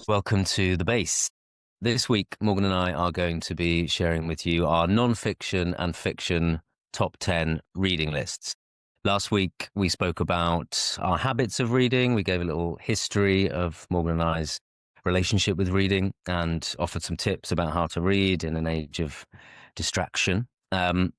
Welcome to The Base. This week, Morgan and I are going to be sharing with you our non-fiction and fiction top 10 reading lists. Last week, we spoke about our habits of reading. We gave a little history of Morgan and I's relationship with reading and offered some tips about how to read in an age of distraction. So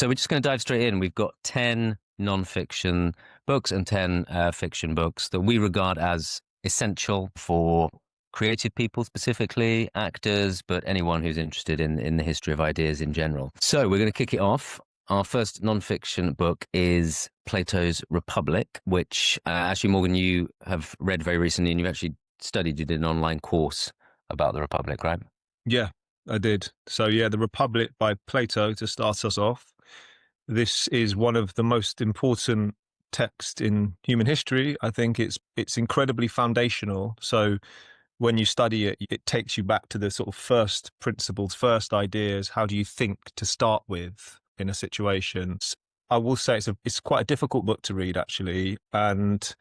we're just going to dive straight in. We've got 10 non-fiction books and 10 fiction books that we regard as essential for creative people specifically, actors, but anyone who's interested in the history of ideas in general. So we're going to kick it off. Our first non-fiction book is Plato's Republic, which actually, Morgan, you have read very recently, and you've actually studied, you did an online course about the Republic, right? Yeah, I did. So yeah, The Republic by Plato to start us off. This is one of the most important texts in human history. I think it's incredibly foundational. So when you study it, it takes you back to the sort of first principles, first ideas. How do you think to start with in a situation? I will say it's quite a difficult book to read, actually. And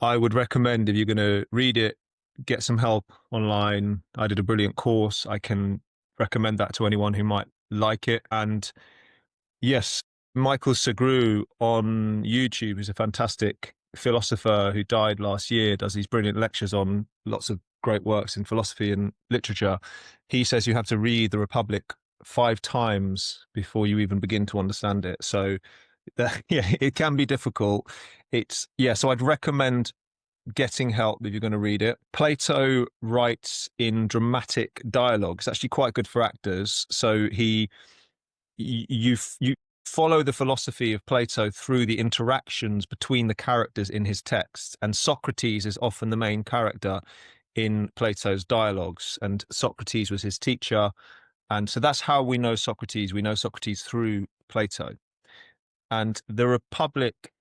I would recommend, if you're going to read it, get some help online. I did a brilliant course. I can recommend that to anyone who might like it. And yes, Michael Segru on YouTube, who's a fantastic philosopher who died last year, does these brilliant lectures on lots of great works in philosophy and literature. He says you have to read The Republic 5 times before you even begin to understand it. So yeah, it can be difficult. So I'd recommend getting help if you're going to read it. Plato writes in dramatic dialogue. It's actually quite good for actors. So you follow the philosophy of Plato through the interactions between the characters in his texts, and Socrates is often the main character in Plato's dialogues, and Socrates was his teacher, and so that's how we know Socrates. We know Socrates through Plato. And the Republic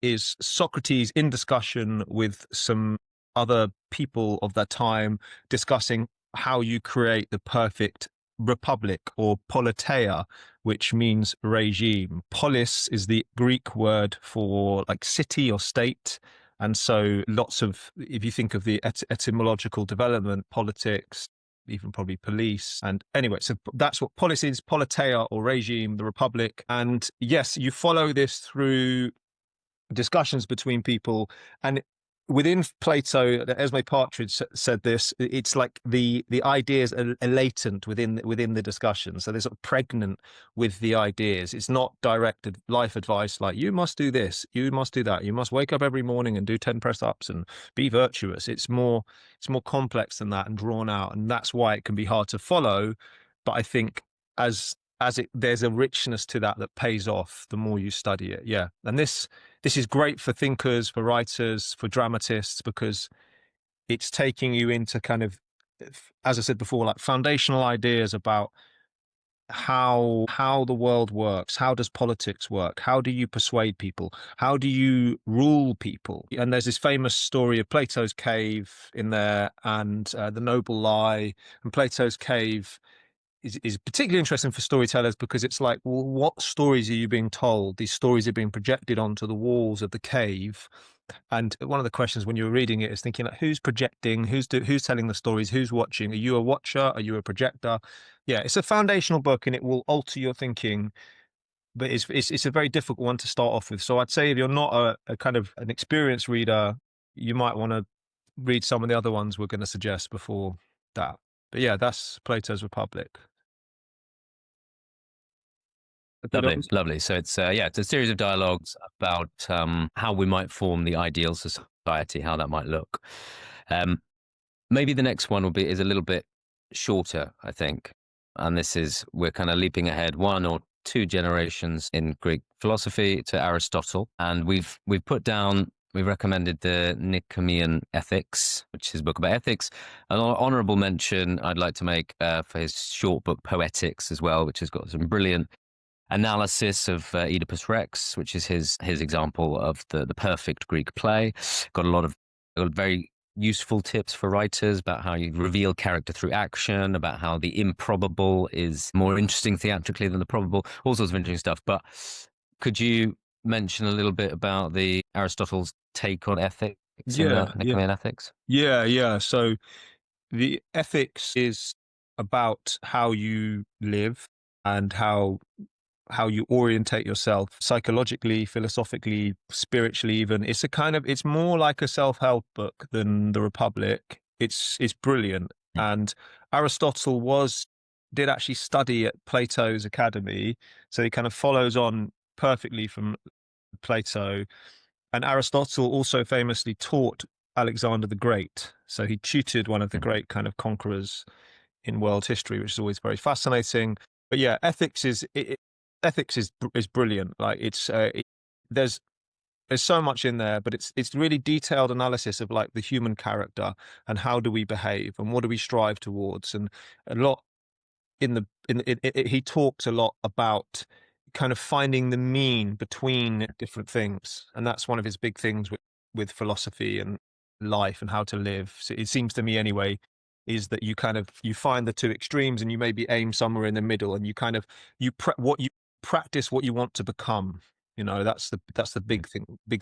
is Socrates in discussion with some other people of that time, discussing how you create the perfect republic, or politeia, which means regime. Polis is the Greek word for like city or state. And so if you think of the etymological development, politics, even probably police. And anyway, so that's what polis is, politeia or regime, the republic. And yes, you follow this through discussions between people. And within Plato, Esme Partridge said this, it's like the ideas are latent within the discussion. So they're sort of pregnant with the ideas. It's not directed life advice like, you must do this, you must do that, you must wake up every morning and do 10 press ups and be virtuous. It's more complex than that and drawn out. And that's why it can be hard to follow. But I think there's a richness to that pays off the more you study it. Yeah. And this is great for thinkers, for writers, for dramatists, because it's taking you into kind of, as I said before, like foundational ideas about how the world works. How does politics work? How do you persuade people? How do you rule people? And there's this famous story of Plato's cave in there, and the noble lie. And Plato's cave is particularly interesting for storytellers, because it's like, well, what stories are you being told? These stories are being projected onto the walls of the cave. And one of the questions when you're reading it is thinking, like, who's projecting? Who's telling the stories? Who's watching? Are you a watcher? Are you a projector? Yeah, it's a foundational book, and it will alter your thinking. But it's a very difficult one to start off with. So I'd say if you're not a kind of an experienced reader, you might want to read some of the other ones we're going to suggest before that. But yeah, that's Plato's Republic. Lovely. So it's it's a series of dialogues about how we might form the ideal society, how that might look. Maybe the next one is a little bit shorter, I think, and we're kind of leaping ahead 1 or 2 generations in Greek philosophy to Aristotle, and we've recommended the Nicomachean Ethics, which is a book about ethics. An honourable mention I'd like to make for his short book Poetics as well, which has got some brilliant analysis of Oedipus Rex, which is his example of the perfect Greek play. Got a lot of very useful tips for writers about how you reveal character through action, about how the improbable is more interesting theatrically than the probable, all sorts of interesting stuff. But could you mention a little bit about Aristotle's take on ethics in the Nicomachean Ethics? Yeah. So the ethics is about how you live and how you orientate yourself psychologically, philosophically, spiritually even. It's more like a self-help book than the Republic. It's brilliant. And Aristotle did actually study at Plato's academy, so he kind of follows on perfectly from Plato. And Aristotle also famously taught Alexander the Great. So he tutored one of the great kind of conquerors in world history, which is always very fascinating. But yeah, ethics is brilliant. Like there's so much in there, but it's really detailed analysis of like the human character and how do we behave and what do we strive towards, and a lot he talks a lot about kind of finding the mean between different things, and that's one of his big things with philosophy and life and how to live. So it seems to me anyway, is that you find the two extremes and you maybe aim somewhere in the middle, and you practice what you want to become. That's the big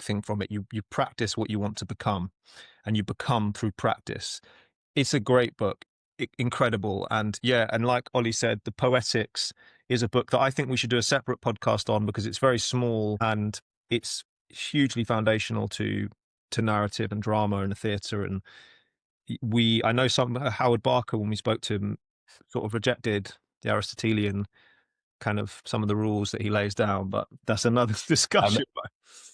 thing from it. You practice what you want to become, and you become through practice. It's a great book, incredible. And yeah, and like Ollie said, the Poetics is a book that I think we should do a separate podcast on, because it's very small and it's hugely foundational to narrative and drama and the theatre. And I know some Howard Barker, when we spoke to him, sort of rejected the Aristotelian kind of some of the rules that he lays down, but that's another discussion.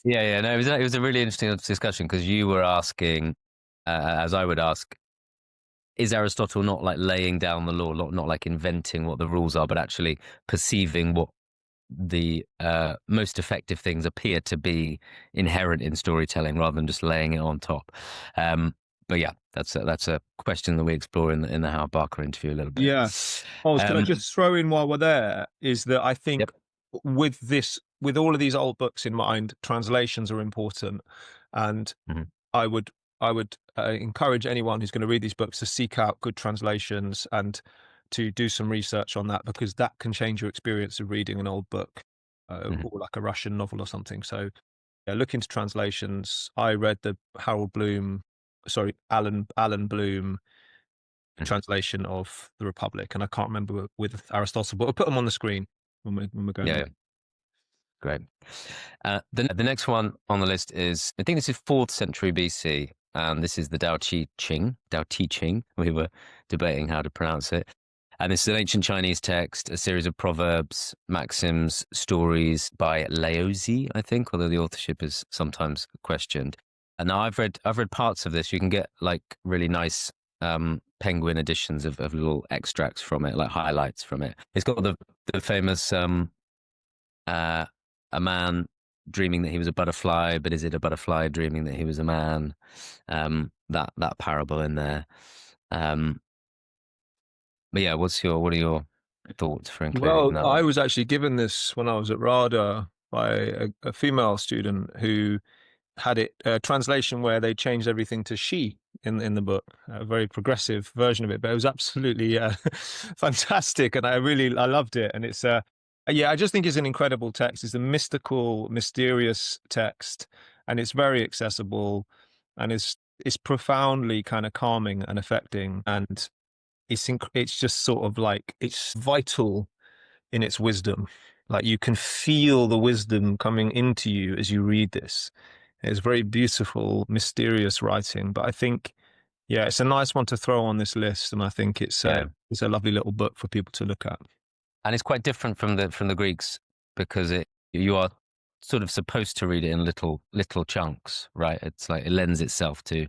Yeah, no, it was a really interesting discussion, because you were asking, as I would ask, is Aristotle not like laying down the law, not like inventing what the rules are, but actually perceiving what the most effective things appear to be inherent in storytelling, rather than just laying it on top. But yeah, that's a question that we explore in the Howard Barker interview a little bit. Yeah. Can I just throw in while we're there, is that I think Yep. with all of these old books in mind, translations are important, and I would encourage anyone who's going to read these books to seek out good translations and to do some research on that, because that can change your experience of reading an old book, or like a Russian novel or something. So yeah, look into translations. I read the Alan Bloom translation of the Republic, and I can't remember with Aristotle, but we'll put them on the screen when we're going. Yeah. Great. The next one on the list is, I think this is 4th century BC, and this is the Tao Te Ching. We were debating how to pronounce it. And this is an ancient Chinese text, a series of proverbs, maxims, stories by Laozi, I think, although the authorship is sometimes questioned. And now I've read parts of this. You can get like really nice penguin editions of little extracts from it, like highlights from it. It's got the famous a man dreaming that he was a butterfly, but is it a butterfly dreaming that he was a man? That parable in there. But yeah, what are your thoughts for including that? I was actually given this when I was at RADA by a female student who had it a translation where they changed everything to she in the book, a very progressive version of it, but it was absolutely fantastic, and I loved it. And it's yeah, I just think it's an incredible text. It's a mystical, mysterious text, and it's very accessible, and it's profoundly kind of calming and affecting, and it's just sort of like, it's vital in its wisdom. Like you can feel the wisdom coming into you as you read this. It's very beautiful, mysterious writing, but I think, yeah, it's a nice one to throw on this list, and I think it's a lovely little book for people to look at. And it's quite different from the Greeks, because you are sort of supposed to read it in little chunks, right? It's like it lends itself to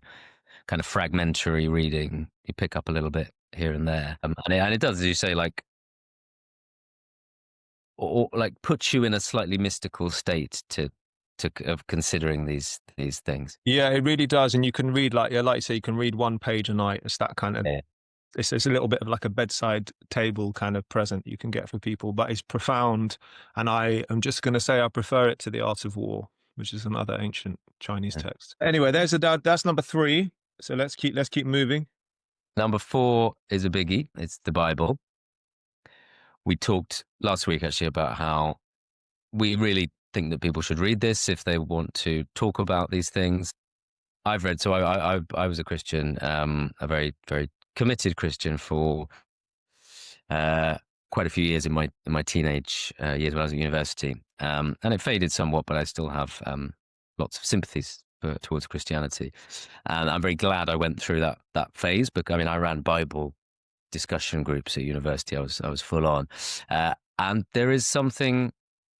kind of fragmentary reading. You pick up a little bit here and there, and it does, as you say, like or like puts you in a slightly mystical state of considering these things. Yeah, it really does, and you can read like you say, you can read one page a night. It's that kind of. Yeah. It's a little bit of like a bedside table kind of present you can get for people, but it's profound. And I am just going to say I prefer it to The Art of War, which is another ancient Chinese text. Anyway, that's number 3. So let's keep moving. Number 4 is a biggie. It's the Bible. We talked last week actually about how we really think that people should read this if they want to talk about these things. I've read, so I was a Christian, a very, very committed Christian for uh, quite a few years in my teenage years when I was at university, and it faded somewhat, but I still have lots of sympathies towards Christianity, and I'm very glad I went through that phase. Because I mean, I ran Bible discussion groups at university. I was full on, and there is something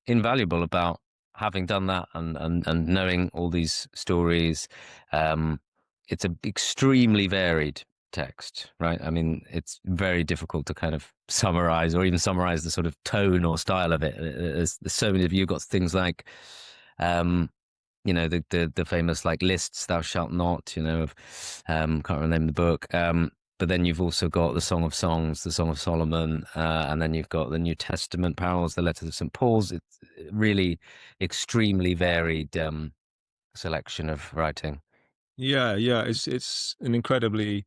invaluable about having done that and knowing all these stories. It's an extremely varied text, right? I mean, it's very difficult to kind of summarize or even summarize the sort of tone or style of it. There's so many of you got things like, um, the famous like lists, thou shalt not, of, can't remember the name of the book. But then you've also got the Song of Songs, the Song of Solomon, and then you've got the New Testament parables, the letters of St. Paul's. It's really extremely varied selection of writing. Yeah, yeah, it's an incredibly.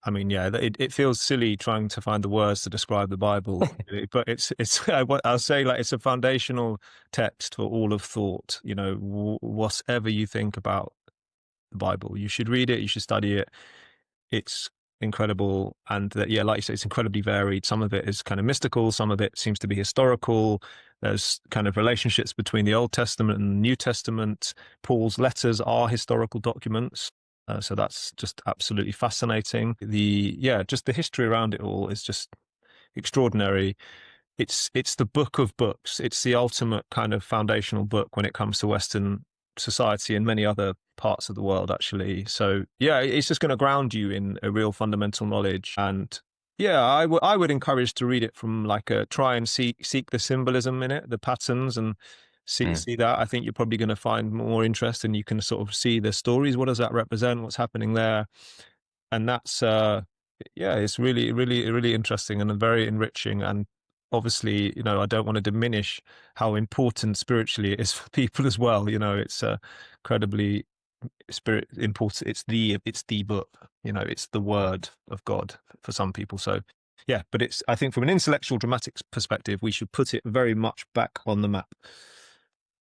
I mean, yeah, it feels silly trying to find the words to describe the Bible, really, but it's I'll say like it's a foundational text for all of thought. Whatever you think about the Bible, you should read it, you should study it. It's incredible, and yeah, like you say, it's incredibly varied. Some of it is kind of mystical, some of it seems to be historical. There's kind of relationships between the Old Testament and the New Testament. Paul's letters are historical documents. So that's just absolutely fascinating. Just the history around it all is just extraordinary. It's the book of books. It's the ultimate kind of foundational book when it comes to Western society and many other parts of the world, actually. So yeah, it's just going to ground you in a real fundamental knowledge. And yeah, I would encourage to read it from like a try and seek the symbolism in it, the patterns, and Mm. see that. I think you're probably going to find more interest, and you can sort of see the stories. What does that represent? What's happening there? And that's yeah, it's really, really, really interesting and very enriching. And obviously, I don't want to diminish how important spiritually it is for people as well. It's incredibly spirit important. It's the book. It's the word of God for some people. So yeah, but I think from an intellectual dramatics perspective, we should put it very much back on the map.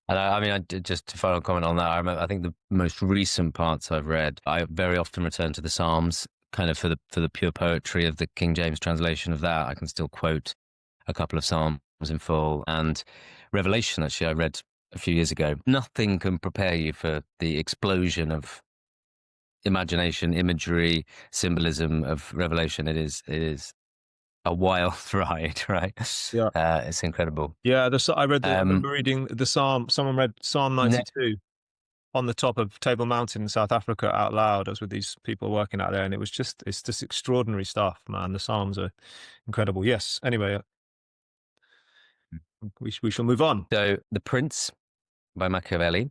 And I mean, just to final comment on that, I think the most recent parts I've read, I very often return to the Psalms, kind of for the pure poetry of the King James translation of that. I can still quote a couple of Psalms in full. And Revelation, actually, I read a few years ago. Nothing can prepare you for the explosion of imagination, imagery, symbolism of Revelation. It is a wild ride, right? Yeah. It's incredible. Yeah, I Um, remember reading the Psalm. Someone read Psalm ne- 92 on the top of Table Mountain in South Africa out loud. I was with these people working out there, and it's just extraordinary stuff, man. The Psalms are incredible. Yes. Anyway, we shall move on. so, The Prince by Machiavelli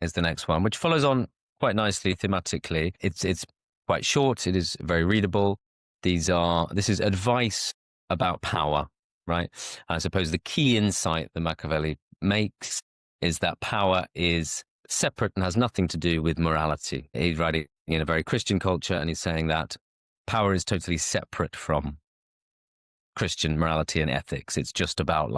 is the next one, which follows on quite nicely thematically. It's quite short. It is very readable. This is advice about power, right? I suppose the key insight that Machiavelli makes is that power is separate and has nothing to do with morality. He's writing in a very Christian culture, and he's saying that power is totally separate from Christian morality and ethics. It's just about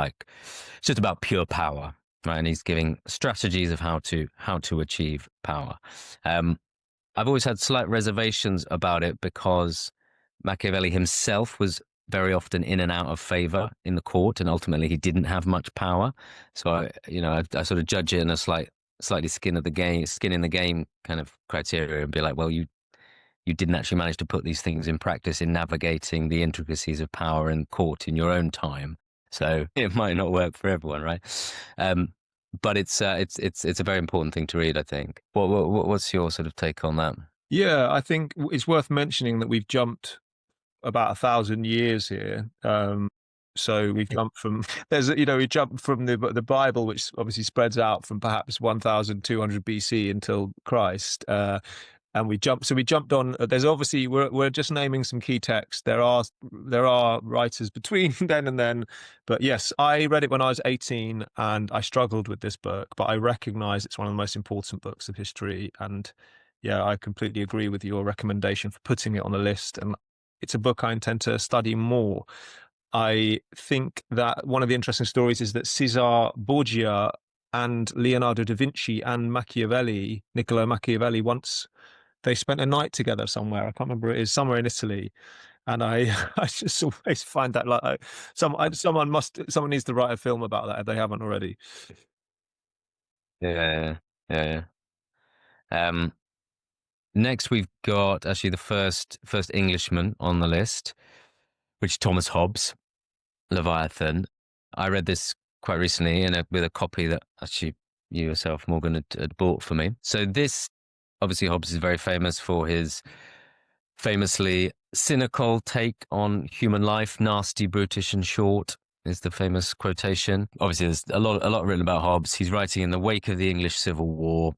pure power, right? And he's giving strategies of how to achieve power. Um, I've always had slight reservations about it because Machiavelli himself was very often in and out of favor in the court, and ultimately he didn't have much power. So I sort of judge it in a slightly skin in the game kind of criteria, and be like, well, you didn't actually manage to put these things in practice in navigating the intricacies of power in court in your own time. So it might not work for everyone, right? But it's a very important thing to read, I think. What's your sort of take on that? Yeah, I think it's worth mentioning that we've jumped about 1,000 years here. So we've jumped from we jumped from the Bible, which obviously spreads out from perhaps 1,200 BC until Christ. And we jumped on. There's obviously we're just naming some key texts. There are writers between then and then, but yes, I read it when I was 18, and I struggled with this book, but I recognize it's one of the most important books of history. And yeah, I completely agree with your recommendation for putting it on the list. And it's a book I intend to study more. I think that one of the interesting stories is that Caesar Borgia and Leonardo da Vinci and Niccolo Machiavelli once they spent a night together somewhere. I can't remember where it is, somewhere in Italy. And I, I just always find that like someone needs to write a film about that if they haven't already. Yeah, yeah, yeah. Next, we've got actually the first Englishman on the list, which is Thomas Hobbes, Leviathan. I read this quite recently with a copy that actually you yourself, Morgan, had bought for me. So this, obviously, Hobbes is very famous for his famously cynical take on human life, nasty, brutish, and short is the famous quotation. Obviously, there's a lot written about Hobbes. He's writing in the wake of the English Civil War.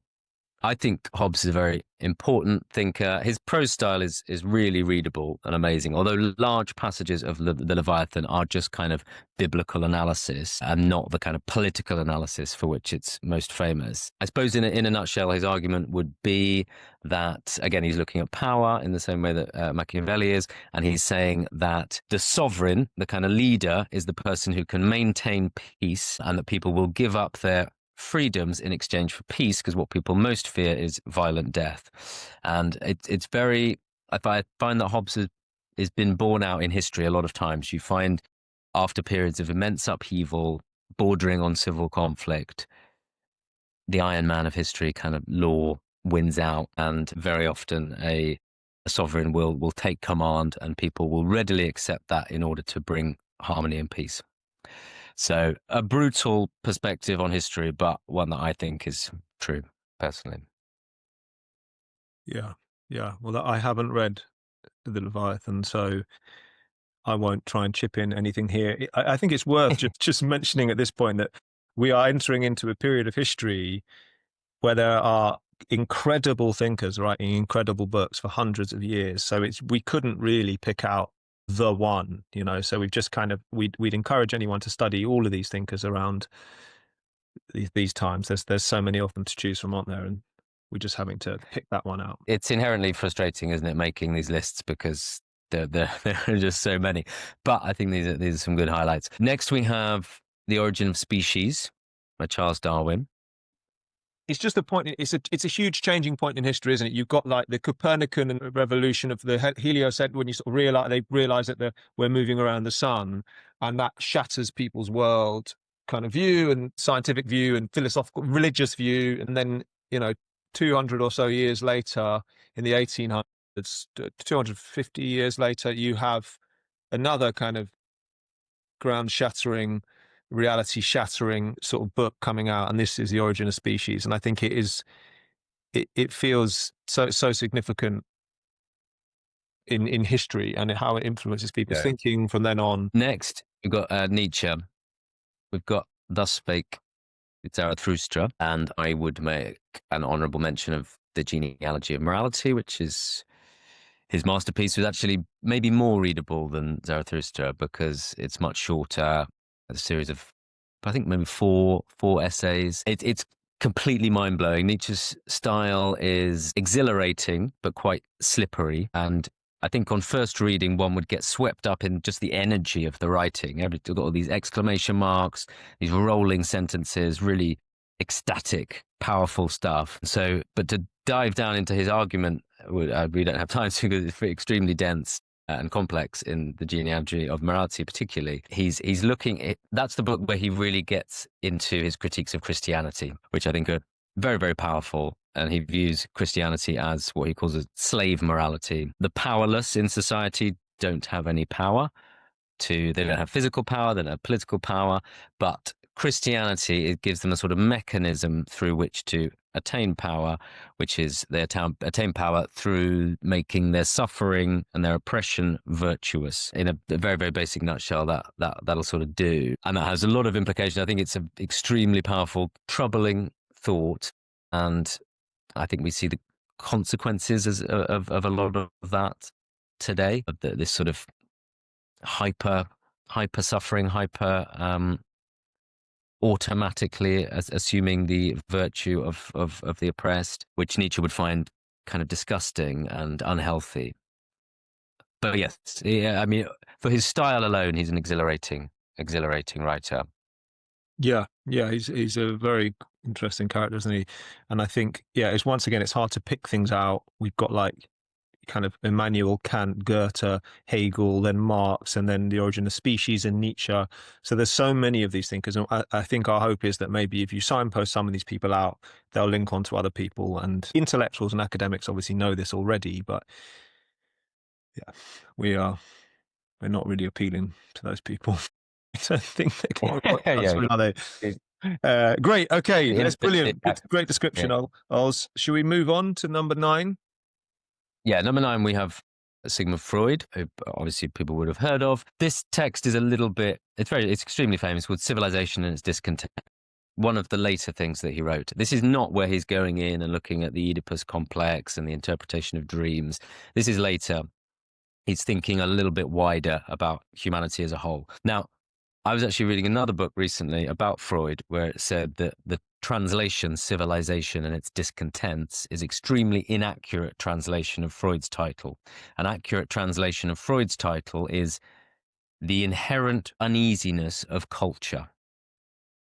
I think Hobbes is a very important thinker. His prose style is really readable and amazing, although large passages of the Leviathan are just kind of biblical analysis and not the kind of political analysis for which it's most famous. I suppose in a nutshell, his argument would be that, again, he's looking at power in the same way that Machiavelli is, and he's saying that the sovereign, the kind of leader, is the person who can maintain peace, and that people will give up their freedoms in exchange for peace, because what people most fear is violent death. And it's very, I find that Hobbes has been borne out in history a lot of times. You find after periods of immense upheaval bordering on civil conflict, the Iron Man of history kind of law wins out, and very often a sovereign will take command, and people will readily accept that in order to bring harmony and peace. So a brutal perspective on history, but one that I think is true, personally. Yeah, yeah. Well, I haven't read the Leviathan, so I won't try and chip in anything here. I think it's worth just mentioning at this point that we are entering into a period of history where there are incredible thinkers writing incredible books for hundreds of years. So we couldn't really pick out the one, you know. So we've just kind of we'd encourage anyone to study all of these thinkers around these times. There's so many of them to choose from, aren't there? And we're just having to pick that one out. It's inherently frustrating, isn't it, making these lists, because there are just so many. But I think these are some good highlights. Next, we have The Origin of Species by Charles Darwin. It's just a point. It's a huge changing point in history, isn't it? You've got like the Copernican revolution of the heliocentric, when you sort of realize that we're moving around the sun, and that shatters people's world kind of view and scientific view and philosophical, religious view. And then, you know, 200 or so years later, in the 1800s, 250 years later, you have another kind of ground shattering, reality shattering sort of book coming out, and this is The Origin of Species. And I think it feels so significant in history and how it influences people's thinking from then on. Next, we've got Nietzsche. We've got Thus Spake Zarathustra, and I would make an honorable mention of The Genealogy of Morality, which is his masterpiece. Was actually maybe more readable than Zarathustra because it's much shorter, a series of, I think, maybe four essays. It's completely mind-blowing. Nietzsche's style is exhilarating but quite slippery, and I think on first reading one would get swept up in just the energy of the writing. You've got all these exclamation marks, these rolling sentences, really ecstatic, powerful stuff. So, but to dive down into his argument, we don't have time to, because it's extremely dense and complex in The Genealogy of Morality, particularly. He's looking at, that's the book where he really gets into his critiques of Christianity, which I think are very, very powerful. And he views Christianity as what he calls a slave morality. The powerless in society don't have any power. They don't have physical power, they don't have political power, but Christianity, it gives them a sort of mechanism through which to attain power, which is they attain power through making their suffering and their oppression virtuous. In a very, very basic nutshell, that'll sort of do. And that has a lot of implications. I think it's an extremely powerful, troubling thought. And I think we see the consequences of a lot of that today, of this sort of hyper suffering, automatically assuming the virtue of the oppressed, which Nietzsche would find kind of disgusting and unhealthy. But yes, I mean, for his style alone, he's an exhilarating writer. Yeah, yeah, he's a very interesting character, isn't he? And I think, yeah, it's once again, it's hard to pick things out. We've got like kind of Immanuel Kant, Goethe, Hegel, then Marx, and then The Origin of Species and Nietzsche. So there's so many of these thinkers. And I think our hope is that maybe if you signpost some of these people out, they'll link on to other people. And intellectuals and academics obviously know this already, but yeah, we're not really appealing to those people. I don't think they're going to watch us, Yeah, are they? Great. Okay, the that's innovative brilliant. Good, great description. yeah. Shall we move on to number 9? Yeah, number 9, we have Sigmund Freud, who obviously people would have heard of. This text is a little bit, it's extremely famous, called Civilization and Its Discontent. One of the later things that he wrote. This is not where he's going in and looking at the Oedipus complex and the interpretation of dreams. This is later. He's thinking a little bit wider about humanity as a whole. Now, I was actually reading another book recently about Freud where it said that the translation Civilization and Its Discontents is extremely inaccurate translation of Freud's title. An accurate translation of Freud's title is The Inherent Uneasiness of Culture.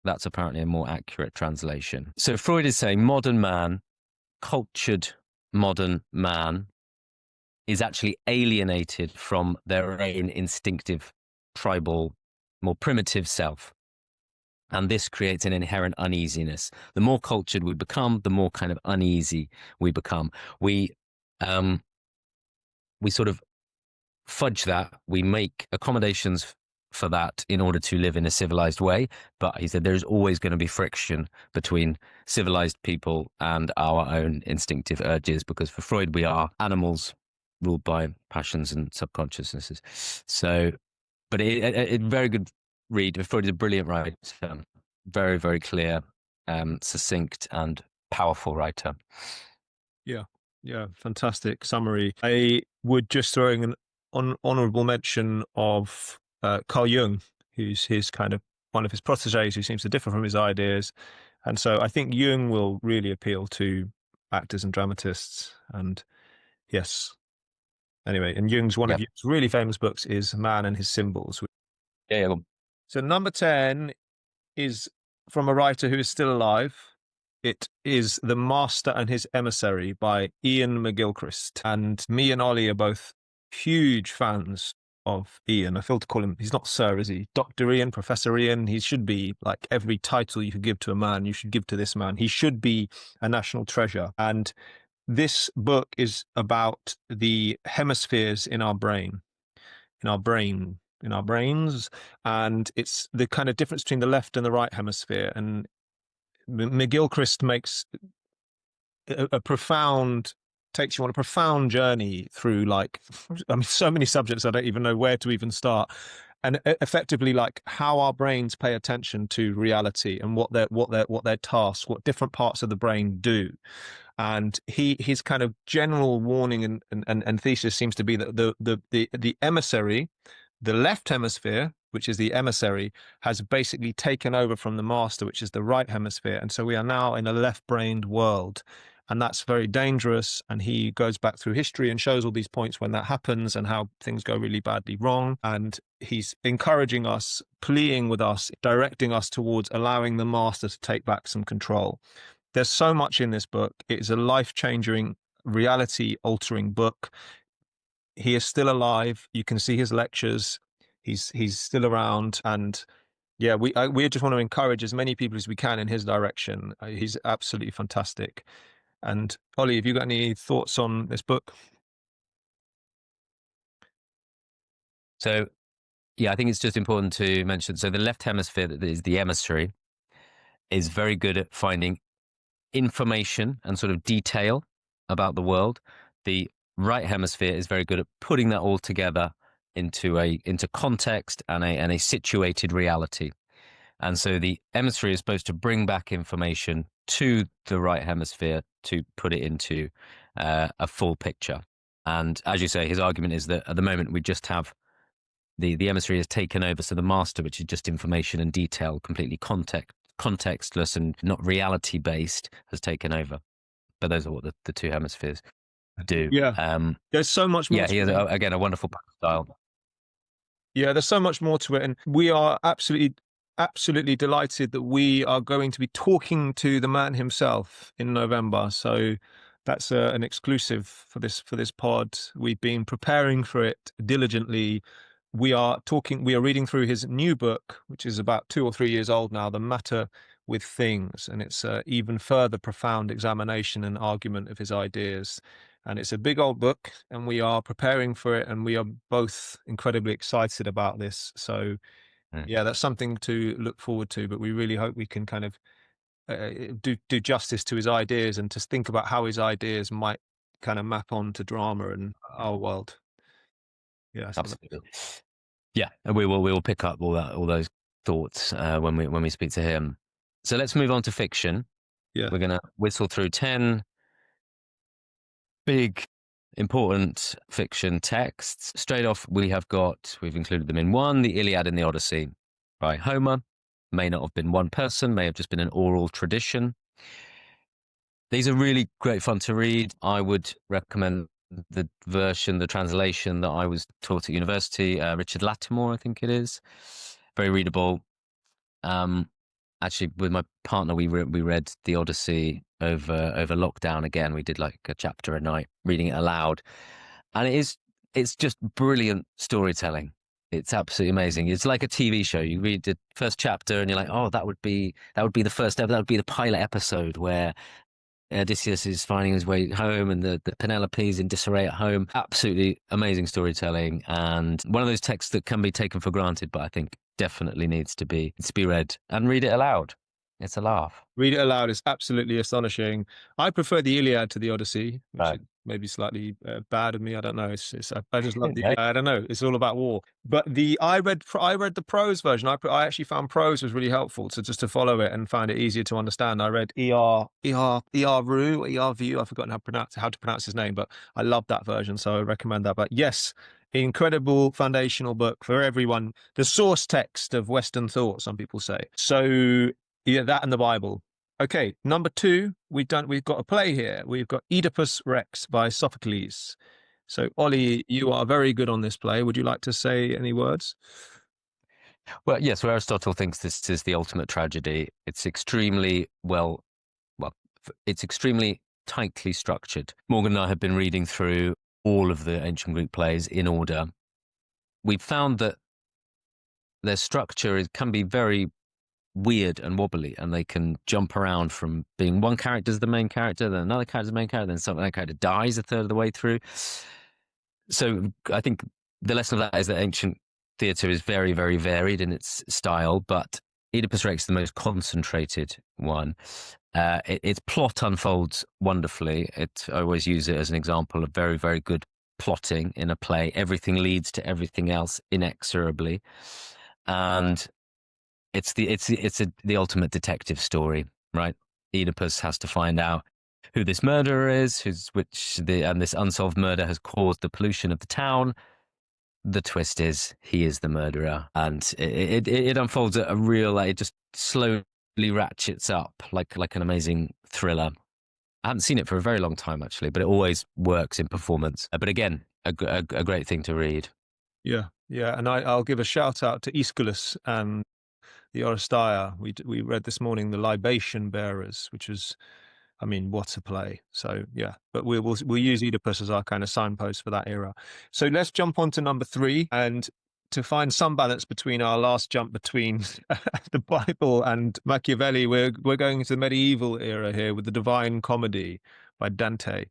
That's apparently a more accurate translation. So Freud is saying modern man, cultured modern man, is actually alienated from their own instinctive, tribal, more primitive self. And this creates an inherent uneasiness. The more cultured we become, the more kind of uneasy we become. We sort of fudge that. We make accommodations for that in order to live in a civilized way. But he said there's always going to be friction between civilized people and our own instinctive urges, because for Freud, we are animals ruled by passions and subconsciousnesses. So, but it very good read. Freud is a brilliant writer, very, very clear, succinct, and powerful writer. Yeah, yeah, fantastic summary. I would just throw in an honourable mention of Carl Jung, who's his kind of one of his proteges who seems to differ from his ideas. And so I think Jung will really appeal to actors and dramatists. And yes, anyway, and one of Yep. Jung's really famous books is Man and His Symbols. Yeah. So number 10 is from a writer who is still alive. It is The Master and His Emissary by Ian McGilchrist. And me and Ollie are both huge fans of Ian. I feel to call him, he's not Sir, is he? Dr. Ian, Professor Ian. He should be like every title you could give to a man, you should give to this man. He should be a national treasure. And this book is about the hemispheres in our brain, in our brains. And it's the kind of difference between the left and the right hemisphere. And McGilchrist makes a profound takes you on a profound journey through, like, I mean, so many subjects I don't even know where to even start, and effectively like how our brains pay attention to reality and what their tasks, what different parts of the brain do. And his kind of general warning and thesis seems to be that the emissary, the left hemisphere, which is the emissary, has basically taken over from the master, which is the right hemisphere. And so we are now in a left-brained world. And that's very dangerous. And he goes back through history and shows all these points when that happens and how things go really badly wrong. And he's encouraging us, pleading with us, directing us towards allowing the master to take back some control. There's so much in this book. It is a life-changing, reality-altering book. He is still alive. You can see his lectures. He's still around. And yeah, we just want to encourage as many people as we can in his direction. He's absolutely fantastic. And Ollie, have you got any thoughts on this book? So, yeah, I think it's just important to mention. So, the left hemisphere, that is the emissary, is very good at finding information and sort of detail about the world. The right hemisphere is very good at putting that all together into context and a situated reality. And so the emissary is supposed to bring back information to the right hemisphere to put it into a full picture. And as you say, his argument is that at the moment we just have the emissary has taken over. So the master, which is just information and detail, completely contextless and not reality based, has taken over. But those are what the two hemispheres do. Yeah. There's so much more Yeah, to he has, it. again, a wonderful style. Yeah, there's so much more to it. And we are absolutely absolutely delighted that we are going to be talking to the man himself in November. So that's an exclusive for this pod. We've been preparing for it diligently. We are reading through his new book, which is about 2 or 3 years old now, The Matter with Things. And it's an even further profound examination and argument of his ideas. And it's a big old book, and we are preparing for it, and we are both incredibly excited about this. So Mm. yeah, that's something to look forward to, but we really hope we can kind of do justice to his ideas and to think about how his ideas might kind of map onto drama and our world. Yeah, so Absolutely. Yeah, and we will pick up all those thoughts when we speak to him. So let's move on to fiction. yeah, We're gonna whistle through 10 big, important fiction texts. Straight off, we've included them in one, the Iliad and the Odyssey by Homer. May not have been one person, may have just been an oral tradition. These are really great fun to read. I would recommend the translation that I was taught at university, Richard Lattimore, I think it is. Very readable. Actually, with my partner, we read the Odyssey over lockdown again. We did like a chapter a night, reading it aloud, and it's just brilliant storytelling. It's absolutely amazing. It's like a TV show. You read the first chapter, and you're like, oh, that would be the first ever. That would be the pilot episode where Odysseus is finding his way home, and the Penelope's in disarray at home. Absolutely amazing storytelling, and one of those texts that can be taken for granted, but I think definitely needs to be read and read it aloud. It's a laugh. read it aloud is absolutely astonishing. I prefer the Iliad to the Odyssey, which Right. is maybe slightly bad of me. I don't know. I just love the. Okay. I don't know. It's all about war. But I read the prose version. I actually found prose was really helpful to just to follow it and find it easier to understand. I read Rue. I've forgotten how to pronounce his name, but I love that version, so I recommend that. But yes, incredible foundational book for everyone. The source text of Western thought, some people say. So yeah, that and the Bible. Okay, number two, we've got a play here. We've got Oedipus Rex by Sophocles. So, Ollie, you are very good on this play. Would you like to say any words? Well, yes, where Aristotle thinks this is the ultimate tragedy. It's extremely it's extremely tightly structured. Morgan and I have been reading through all of the ancient Greek plays in order. We've found that their structure can be very weird and wobbly, and they can jump around from being one character as the main character, then another character as the main character, then that character dies a third of the way through. So I think the lesson of that is that ancient theatre is very, very varied in its style, but Oedipus Rex is the most concentrated one. Its plot unfolds wonderfully. I always use it as an example of very, very good plotting in a play. Everything leads to everything else inexorably, and it's the ultimate detective story, right? Oedipus has to find out who this murderer is, and this unsolved murder has caused the pollution of the town. The twist is he is the murderer, and it unfolds at a real, like, it just slowly ratchets up like an amazing thriller. I haven't seen it for a very long time, actually, but it always works in performance. But again, a great thing to read. Yeah, yeah, and I'll give a shout out to Aeschylus and the Oresteia. We read this morning the Libation Bearers, which was, I mean, what a play. So yeah, but we'll use Oedipus as our kind of signpost for that era. So let's jump on to number three, and to find some balance between our last jump between the Bible and Machiavelli, we're going into the medieval era here with the Divine Comedy by Dante.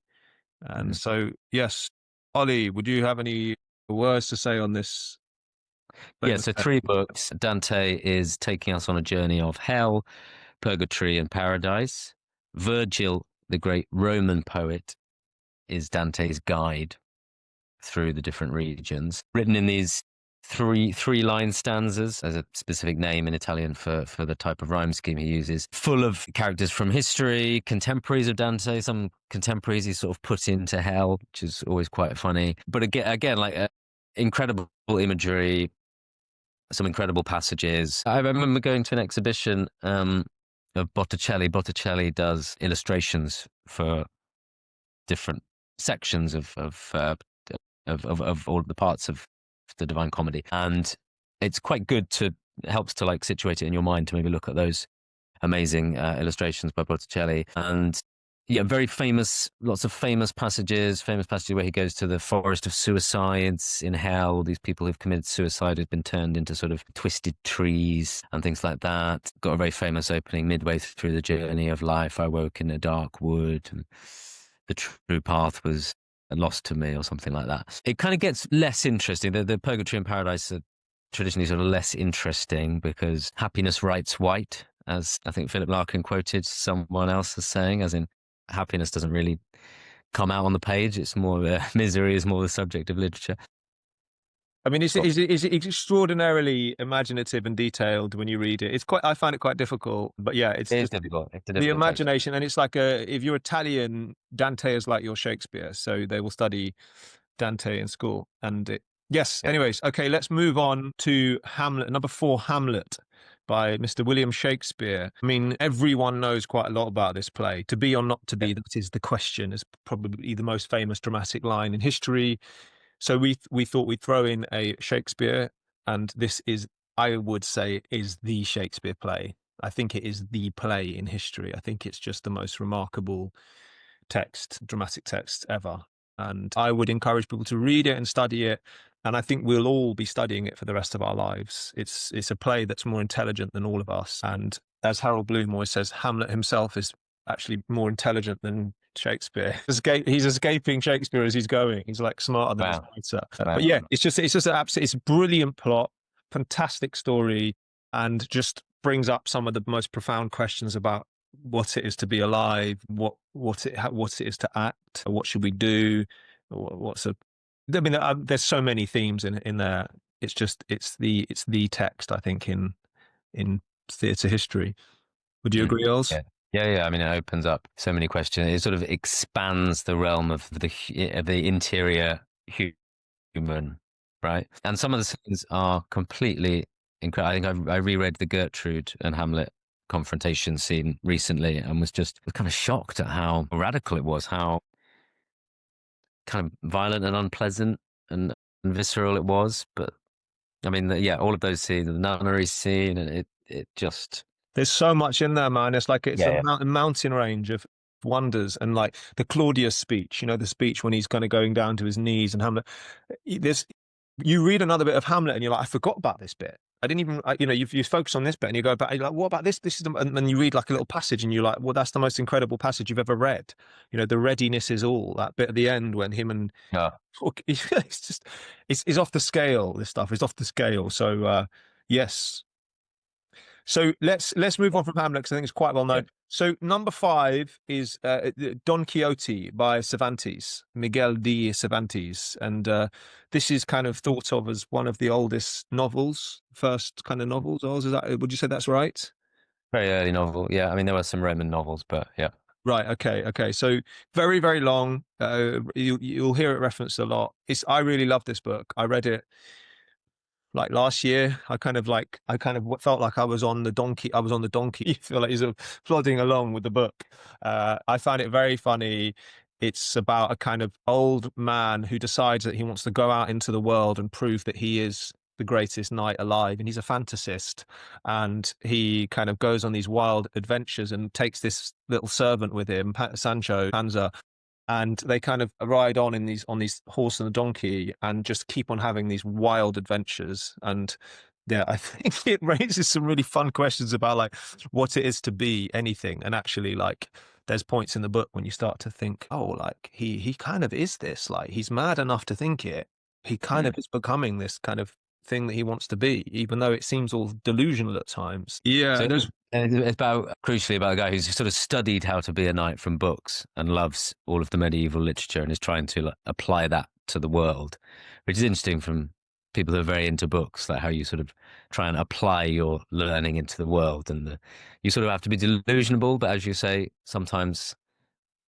And so yes, Ollie, would you have any words to say on this? Yeah, so 3 books. Dante is taking us on a journey of hell, purgatory, and paradise. Virgil, the great Roman poet, is Dante's guide through the different regions, written in these three-line stanzas, as a specific name in Italian for the type of rhyme scheme he uses, full of characters from history, contemporaries of Dante. Some contemporaries he sort of put into hell, which is always quite funny. But again, like incredible imagery, some incredible passages. I remember going to an exhibition of Botticelli. Botticelli does illustrations for different sections of all the parts of the Divine Comedy, and it's quite good to it helps to like situate it in your mind to maybe look at those amazing illustrations by Botticelli. And yeah, very famous, lots of famous passages where he goes to the forest of suicides in hell. These people who've committed suicide have been turned into sort of twisted trees and things like that. Got a very famous opening midway through the journey of life. I woke in a dark wood, and the true path was lost to me, or something like that. It kind of gets less interesting. The Purgatory and Paradise are traditionally sort of less interesting because happiness writes white, as I think Philip Larkin quoted someone else as saying, as in happiness doesn't really come out on the page. It's more misery is more the subject of literature. I mean, it's extraordinarily imaginative and detailed when you read it. It's quite, I find it quite difficult, but yeah, it's It is just difficult. It's a the difficult text. imagination. And it's like if you're Italian, Dante is like your Shakespeare. So they will study Dante in school. And yes, Yeah. anyways, okay, let's move on to Hamlet, number 4, Hamlet by Mr. William Shakespeare. I mean, everyone knows quite a lot about this play. To be or not to be, that is the question, is probably the most famous dramatic line in history. So we thought we'd throw in a Shakespeare, and this is, I would say, is the Shakespeare play. I think it is the play in history. I think it's just the most remarkable text, dramatic text ever. And I would encourage people to read it and study it. And I think we'll all be studying it for the rest of our lives. It's a play that's more intelligent than all of us. And as Harold Bloom always says, Hamlet himself is actually more intelligent than Shakespeare. He's escaping Shakespeare as he's going. He's like smarter than his Wow. writer. Wow. But yeah, it's just an absolute, it's a brilliant plot, fantastic story, and just brings up some of the most profound questions about what it is to be alive, what it is to act, what should we do, I mean, there's so many themes in there. It's just it's the text, I think, in theatre history. Would you agree, Els? Yeah. Yeah. I mean, it opens up so many questions. It sort of expands the realm of the interior human, right? And some of the scenes are completely incredible. I think I reread the Gertrude and Hamlet confrontation scene recently and was kind of shocked at how radical it was, how kind of violent and unpleasant and visceral it was. But I mean, yeah, all of those scenes, the nunnery scene, and it just There's so much in there, man. It's like it's yeah, a yeah. mountain range of wonders, and like the Claudius speech, the speech when he's kind of going down to his knees, and Hamlet. This, you read another bit of Hamlet, and you're like, I forgot about this bit. I didn't even, you focus on this bit, and you go back, you're like, what about this? This is, and then you read like a little passage, and you're like, well, that's the most incredible passage you've ever read. The readiness is all, that bit at the end when him and Yeah. it's just, it's off the scale. This stuff is off the scale. So yes. So let's move on from Hamlet because I think it's quite well known. Yeah. So number 5 is Don Quixote by Cervantes, Miguel de Cervantes, and this is kind of thought of as one of the oldest novels, first kind of novels. Would you say that's right? Very early novel. Yeah, I mean, there were some Roman novels, but yeah. Right. Okay. So very, very long. You'll hear it referenced a lot. I really love this book. I read it like last year. I kind of felt like I was on the donkey. You feel like you're plodding along with the book. I find it very funny. It's about a kind of old man who decides that he wants to go out into the world and prove that he is the greatest knight alive, and he's a fantasist, and he kind of goes on these wild adventures and takes this little servant with him, Sancho Panza, and they kind of ride on on these horse and a donkey and just keep on having these wild adventures. And yeah, I think it raises some really fun questions about like what it is to be anything. And actually, like, there's points in the book when you start to think, oh, like he kind of is this, like he's mad enough to think it. He kind of is becoming this kind of thing that he wants to be, even though it seems all delusional at times. Yeah, So there's it's crucially about a guy who's sort of studied how to be a knight from books and loves all of the medieval literature and is trying to like, apply that to the world, which is interesting from people who are very into books, like how you sort of try and apply your learning into the world, and you sort of have to be delusional, but as you say, sometimes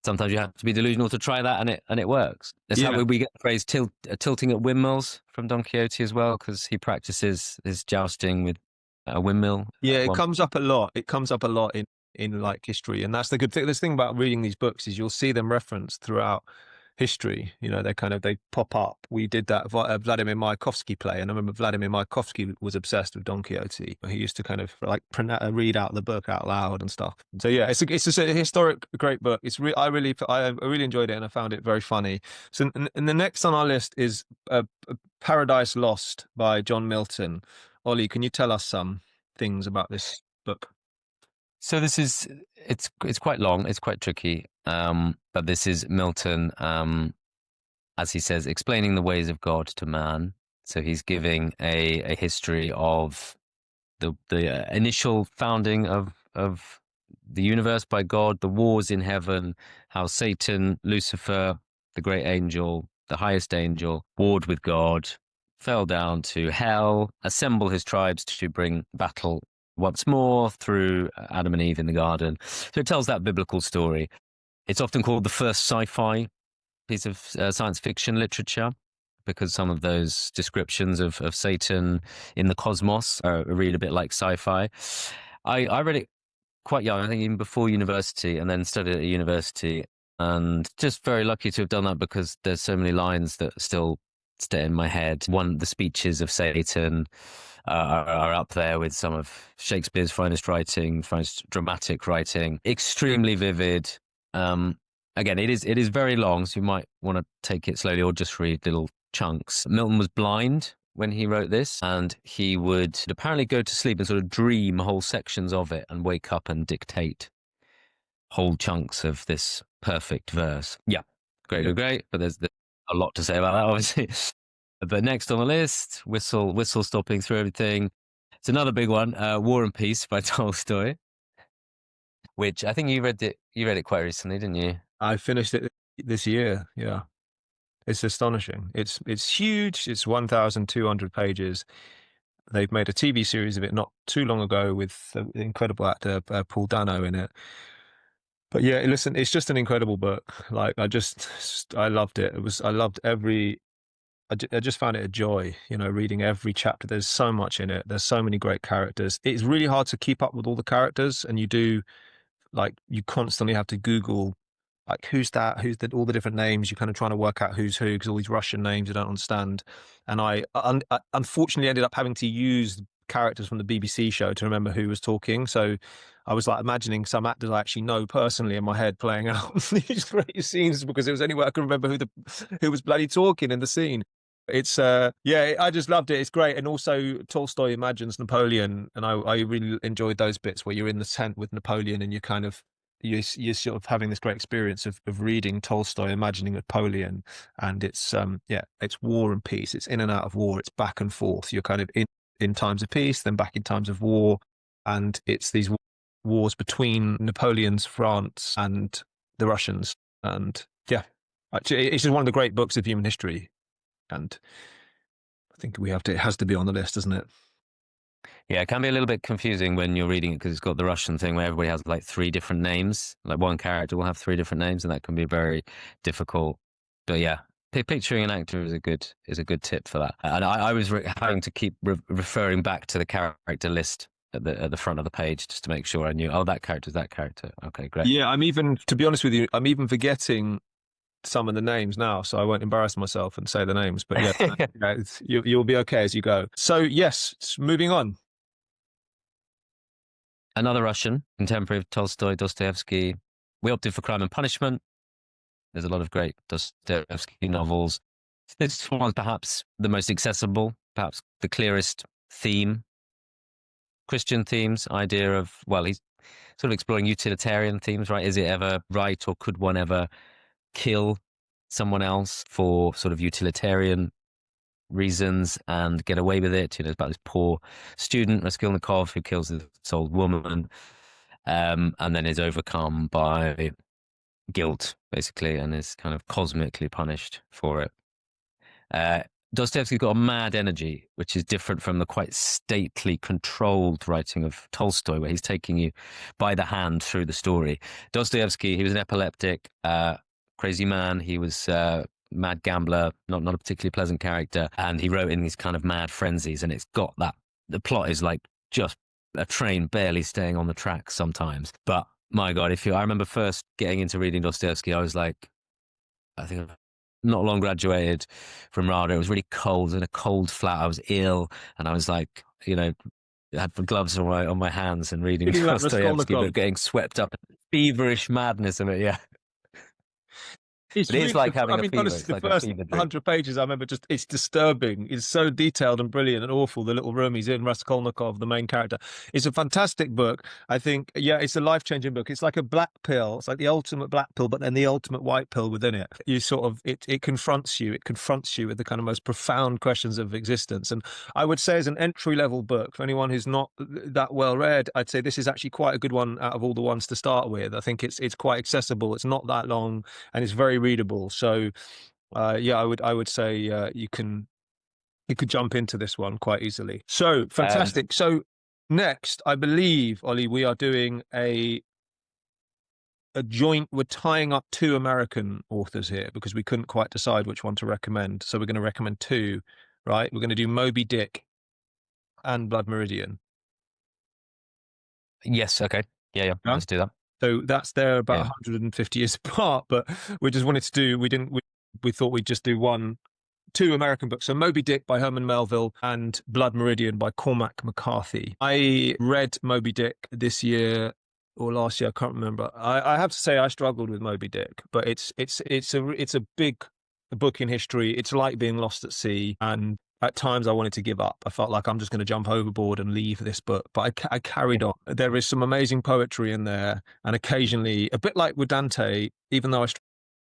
you have to be delusional to try that, and it works. That's how we get the phrase tilting at windmills from Don Quixote as well, because he practices his jousting with a windmill. Yeah, it comes up a lot. It comes up a lot in like history, and that's the good thing. This thing about reading these books is you'll see them referenced throughout history. You know, they pop up. We did that Vladimir Mayakovsky play, and I remember Vladimir Mayakovsky was obsessed with Don Quixote. He used to kind of like read out the book out loud and stuff. So yeah, it's a historic great book. I really enjoyed it, and I found it very funny. So and the next on our list is Paradise Lost by John Milton. Ollie, can you tell us some things about this book? So it's quite long, it's quite tricky, but this is Milton, as he says, explaining the ways of God to man. So he's giving a history of the initial founding of the universe by God, the wars in heaven, how Satan, Lucifer, the great angel, the highest angel, warred with God, fell down to hell, assemble his tribes to bring battle once more through Adam and Eve in the garden. So it tells that biblical story. It's often called the first sci-fi piece of science fiction literature because some of those descriptions of Satan in the cosmos read a bit like sci-fi. I read it quite young, I think even before university, and then studied at university, and just very lucky to have done that because there's so many lines that still stay in my head. The speeches of Satan are up there with some of Shakespeare's finest writing, finest dramatic writing. Extremely vivid. Again, it is very long, so you might want to take it slowly or just read little chunks. Milton was blind when he wrote this, and he would apparently go to sleep and sort of dream whole sections of it and wake up and dictate whole chunks of this perfect verse. Yeah, great. But there's a lot to say about that, obviously. But next on the list, whistle stopping through everything. It's another big one, War and Peace by Tolstoy, which I think you read it. You read it quite recently, didn't you? I finished it this year. Yeah, it's astonishing. It's huge. It's 1,200 pages. They've made a TV series of it not too long ago with the incredible actor Paul Dano in it. But yeah, listen, it's just an incredible book. Like I loved it. I loved I just found it a joy, reading every chapter. There's so much in it. There's so many great characters. It's really hard to keep up with all the characters, and you constantly have to Google, like, who's that? All the different names. You're kind of trying to work out who's who because all these Russian names you don't understand. And I unfortunately ended up having to use characters from the BBC show to remember who was talking. So I was like imagining some actors I actually know personally in my head playing out these great scenes because it was the only way I could remember who was bloody talking in the scene. It's yeah, I just loved it. It's great. And also Tolstoy imagines Napoleon, and I really enjoyed those bits where you're in the tent with Napoleon and you're sort of having this great experience of reading Tolstoy imagining Napoleon. And it's it's war and peace. It's in and out of war. It's back and forth. You're kind of in times of peace, then back in times of war, and it's these wars between Napoleon's France and the Russians. And yeah, actually, it's just one of the great books of human history. And I think it has to be on the list, doesn't it? Yeah, it can be a little bit confusing when you're reading it because it's got the Russian thing where everybody has like three different names. Like one character will have three different names, and that can be very difficult. But yeah, picturing an actor is a good tip for that. And I was having to keep referring back to the character list at the front of the page just to make sure I knew. Oh, that character is that character. Okay, great. Yeah, to be honest with you, I'm even forgetting some of the names now, so I won't embarrass myself and say the names. But yeah, you'll be okay as you go. So yes, moving on. Another Russian, contemporary of Tolstoy, Dostoevsky. We opted for Crime and Punishment. There's a lot of great Dostoevsky novels. This one's perhaps the most accessible, perhaps the clearest theme. Christian themes, idea of, well, he's sort of exploring utilitarian themes, right? Is it ever right, or could one ever kill someone else for sort of utilitarian reasons and get away with it? It's about this poor student, Raskolnikov, who kills this old woman, and then is overcome by guilt, basically, and is kind of cosmically punished for it. Dostoevsky's got a mad energy, which is different from the quite stately, controlled writing of Tolstoy, where he's taking you by the hand through the story. Dostoevsky, he was an epileptic, crazy man. He was mad gambler, not a particularly pleasant character, and he wrote in these kind of mad frenzies, and it's got that. The plot is like just a train barely staying on the track sometimes. But my God, I remember first getting into reading Dostoevsky, I was like, I think I've not long graduated from RADA. It was really cold in a cold flat. I was ill, and I was like, I had gloves on my hands and reading Reading about Dostoevsky, Raskolnikov. but getting swept up in feverish madness in it. Yeah, It's but it is really, like I having a mean, fever. honestly, It's the like a first fever dream. 100 pages, I remember just, it's disturbing. It's so detailed and brilliant and awful. The little room he's in, Raskolnikov, the main character. It's a fantastic book. I think, yeah, it's a life-changing book. It's like a black pill. It's like the ultimate black pill, but then the ultimate white pill within it. You sort of, it confronts you. It confronts you with the kind of most profound questions of existence. And I would say as an entry-level book, for anyone who's not that well read, I'd say this is actually quite a good one out of all the ones to start with. I think it's quite accessible. It's not that long and it's very readable. So yeah, I would say you could jump into this one quite easily. So fantastic. So next, I believe, Ollie, we are doing a joint. We're tying up two American authors here because we couldn't quite decide which one to recommend. So we're going to recommend two, right? We're going to do Moby Dick and Blood Meridian. Yes. Okay. Yeah. Yeah. Yeah? Let's do that. So that's they're about Yeah. 150 years apart, but we just wanted to do. We thought we'd just do two American books. So Moby Dick by Herman Melville and Blood Meridian by Cormac McCarthy. I read Moby Dick this year or last year. I can't remember. I have to say I struggled with Moby Dick, but it's a big book in history. It's like being lost at sea, and at times I wanted to give up. I felt like I'm just going to jump overboard and leave this book, but I carried on. There is some amazing poetry in there, and occasionally, a bit like with Dante, even though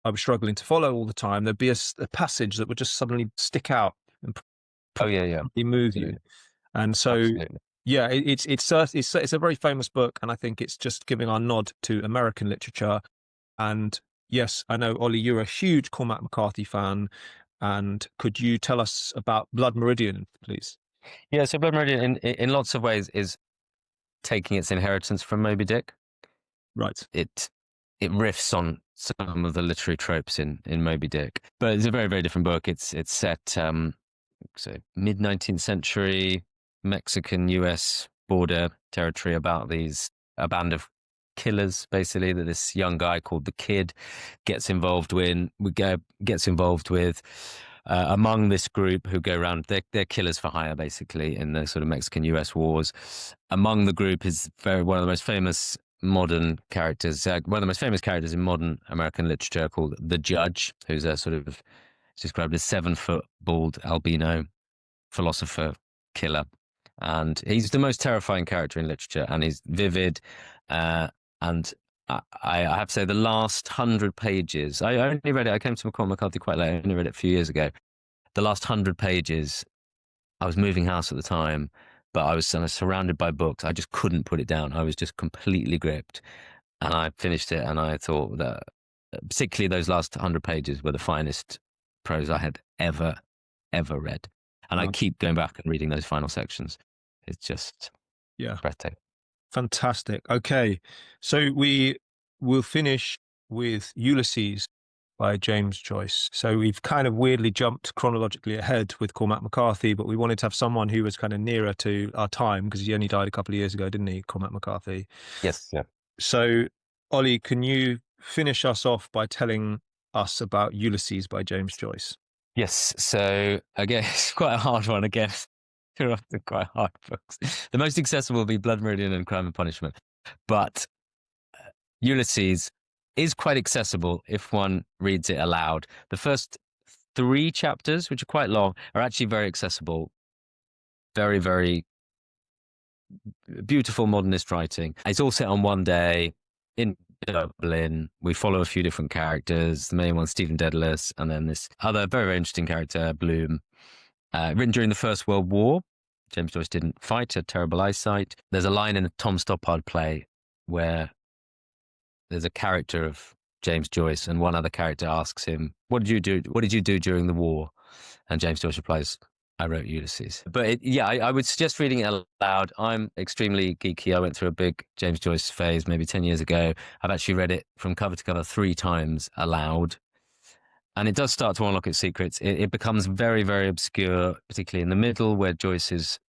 I was struggling to follow all the time, there'd be a passage that would just suddenly stick out and Oh yeah. Yeah. move you. And so, Absolutely. yeah, it's a very famous book, and I think it's just giving our nod to American literature. And yes, I know, Ollie, you're a huge Cormac McCarthy fan. And could you tell us about Blood Meridian, please? Yeah. So Blood Meridian, in lots of ways, is taking its inheritance from Moby Dick. Right. It riffs on some of the literary tropes in Moby Dick, but it's a very, very different book. It's set so mid 19th century Mexican US border territory about a band of killers, basically, that this young guy called the Kid gets involved with. Among this group who go around, they're killers for hire, basically, in the sort of Mexican US wars. Among the group is one of the most famous modern characters, one of the most famous characters in modern American literature, called the Judge, who's a sort of described as 7-foot bald albino philosopher killer. And he's the most terrifying character in literature, and he's vivid. And I have to say, the last 100 pages, I only read it, I came to Cormac McCarthy quite late, I only read it a few years ago. The last 100 pages, I was moving house at the time, but I was surrounded by books. I just couldn't put it down. I was just completely gripped. And I finished it, and I thought that particularly those last 100 pages were the finest prose I had ever read. And I keep going back and reading those final sections. It's just breathtaking. Fantastic. Okay. So we will finish with Ulysses by James Joyce. So we've kind of weirdly jumped chronologically ahead with Cormac McCarthy, but we wanted to have someone who was kind of nearer to our time because he only died a couple of years ago, didn't he, Cormac McCarthy? Yes. Yeah. So, Ollie, can you finish us off by telling us about Ulysses by James Joyce? Yes. So again, it's quite a hard one again. They're often quite hard books. The most accessible will be Blood Meridian and Crime and Punishment. But Ulysses is quite accessible if one reads it aloud. The first 3 chapters, which are quite long, are actually very accessible. Very, very beautiful modernist writing. It's all set on one day in Dublin. We follow a few different characters. The main one, Stephen Dedalus, and then this other very, very interesting character, Bloom. Written during the First World War. James Joyce didn't fight, had terrible eyesight. There's a line in a Tom Stoppard play where there's a character of James Joyce, and one other character asks him, "What did you do? What did you do during the war?" And James Joyce replies, "I wrote Ulysses." But I would suggest reading it aloud. I'm extremely geeky. I went through a big James Joyce phase maybe 10 years ago. I've actually read it from cover to cover 3 times aloud. And it does start to unlock its secrets. It becomes very, very obscure, particularly in the middle, where there's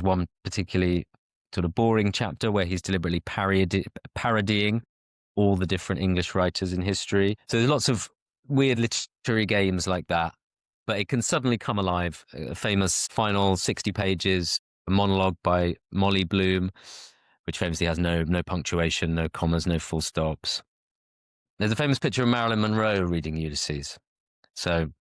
one particularly sort of boring chapter where he's deliberately parodying all the different English writers in history. So there's lots of weird literary games like that, but it can suddenly come alive. A famous final 60 pages monologue by Molly Bloom, which famously has no punctuation, no commas, no full stops. There's a famous picture of Marilyn Monroe reading Ulysses. So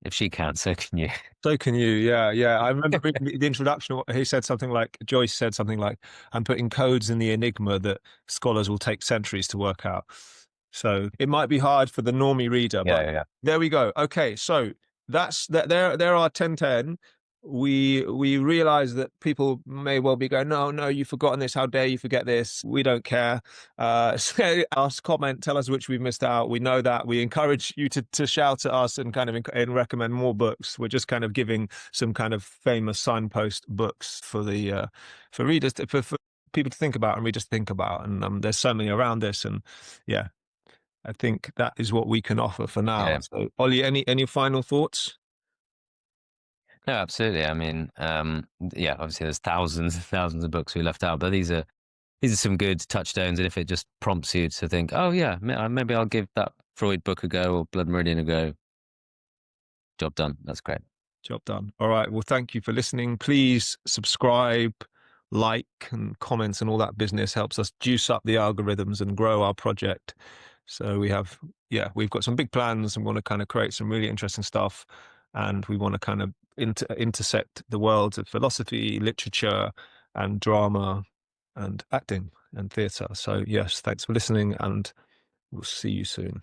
if she can't, so can you. So can you, yeah, yeah. I remember reading the introduction. He said something like, Joyce said something like, "I'm putting codes in the enigma that scholars will take centuries to work out." So it might be hard for the normie reader, Yeah, but yeah, yeah. there we go. Okay, so that's that. There are 10-10. We realize that people may well be going, no, no, you've forgotten this. How dare you forget this? We don't care. So ask, comment, tell us which we've missed out. We know that. We encourage you to shout at us and kind of and recommend more books. We're just kind of giving some kind of famous signpost books for the for readers for people to think about and readers to think about. And there's so many around this, and yeah, I think that is what we can offer for now. Yeah. So, Ollie, any final thoughts? No, absolutely. I mean, yeah, obviously there's thousands and thousands of books we left out, but these are some good touchstones. And if it just prompts you to think, oh yeah, maybe I'll give that Freud book a go or Blood Meridian a go. Job done. That's great. Job done. All right. Well, thank you for listening. Please subscribe, like, and comments and all that business helps us juice up the algorithms and grow our project. So we've got some big plans and want to kind of create some really interesting stuff. And we want to kind of intersect the worlds of philosophy, literature, and drama, and acting and theatre. So yes, thanks for listening, and we'll see you soon.